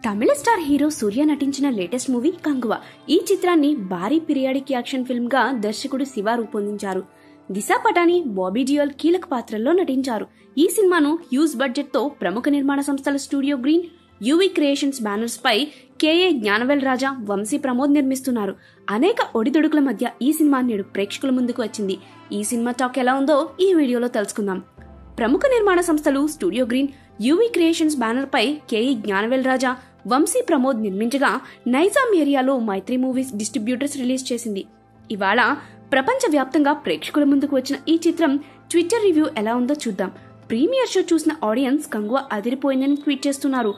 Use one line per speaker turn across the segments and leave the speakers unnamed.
తమిళ star hero సూర్య నటించిన latest movie Kanguva. ఈ చిత్రాన్ని భారీ పీరియాడిక్ యాక్షన్ ఫిల్మ్ గా దర్శకుడు శివ రూపొందించారు. దిశా పటాని, బాబీ డియోల్ కీలక పాత్రల్లో నటించారు. ఈ సినిమాను హ్యూజ్ బడ్జెట్ తో ప్రముఖ నిర్మాణ సంస్థల స్టూడియో గ్రీన్, యువి క్రియేషన్స్ బ్యానర్స్ పై కేఏ జ్ఞానవేల్ రాజా, వంశీ ప్రమోద్ నిర్మిస్తున్నారు. అనేక ఒడిదుడుకుల మధ్య ఈ సినిమా నేడు ప్రేక్షకుల ముందుకు వచ్చింది. ఈ సినిమా టాక్ ఎలా ఉందో ఈ వీడియోలో తెలుసుకుందాం. ప్రముఖ నిర్మాణ సంస్థలు స్టూడియో గ్రీన్, యువి క్రియేషన్స్ బ్యానర్ పై కేఈ జ్ఞానవేల్ రాజా, వంశీ ప్రమోద్ నిర్మించగా నైజాం ఏరియాలో మైత్రి మూవీస్ డిస్ట్రిబ్యూటర్స్ రిలీజ్ చేసింది. ఇవాళ ప్రపంచ వ్యాప్తంగా ప్రేక్షకుల ముందుకు వచ్చిన ఈ చిత్రం ట్విట్టర్ రివ్యూ ఎలా ఉందో చూద్దాం. ప్రీమియర్ షో చూసిన ఆడియన్స్ కంగువ అదిరిపోయిందని ట్వీట్ చేస్తున్నారు.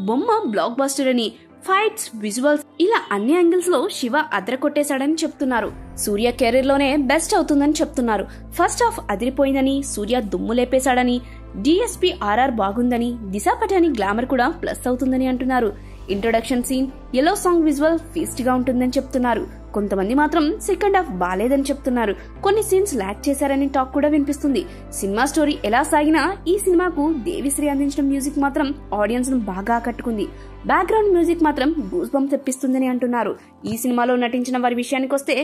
బొమ్మ బ్లాక్ బస్టర్ అని, ఫైట్స్, విజువల్స్ ఇలా అన్ని యాంగిల్స్ లో శివ అదరకొట్టేశాడని చెప్తున్నారు. సూర్య కెరీర్ లోనే బెస్ట్ అవుతుందని చెప్తున్నారు. ఫస్ట్ హాఫ్ అదిరిపోయిందని, సూర్య దుమ్ము లేపేశాడని, డిఎస్పీ ఆర్ఆర్ బాగుందని, దిశా పటాని గ్లామర్ కూడా ప్లస్ అవుతుందని అంటున్నారు. Introduction scene, yellow song visual feast గా ఉంటుందని చెప్తున్నారు. కొంతమంది మాత్రం సెకండ్ హాఫ్ బాలేదని చెప్తున్నారు. కొన్ని సీన్స్ ల్యాక్ చేశారని టాక్ కూడా వినిపిస్తుంది. సినిమా స్టోరీ ఎలా సాగినా ఈ సినిమాకు దేవిశ్రీ అందించిన మ్యూజిక్ మాత్రం ఆడియన్స్ ను బాగా ఆకట్టుకుంది. బ్యాక్గ్రౌండ్ మ్యూజిక్ మాత్రం గూస్ బంప్ తెప్పిస్తుందని అంటున్నారు. ఈ సినిమాలో నటించిన వారి విషయానికి వస్తే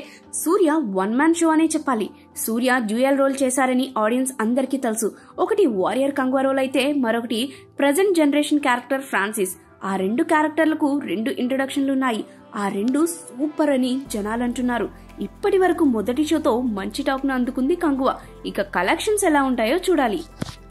సూర్య వన్ మ్యాన్ షో అనే చెప్పాలి. సూర్య డ్యూయల్ రోల్ చేశారని ఆడియన్స్ అందరికీ తెలుసు. ఒకటి వారియర్ కంగువ రోల్ అయితే మరొకటి ప్రెజెంట్ జనరేషన్ క్యారెక్టర్ ఫ్రాన్సిస్. ఆ రెండు క్యారెక్టర్లకు రెండు ఇంట్రొడక్షన్లున్నాయి. ఆ రెండు సూపర్ అని జనాలు అంటున్నారు. ఇప్పటి వరకు మొదటి షోతో మంచి టాక్ ను అందుకుంది కంగువ. ఇక కలెక్షన్స్ ఎలా ఉంటాయో చూడాలి.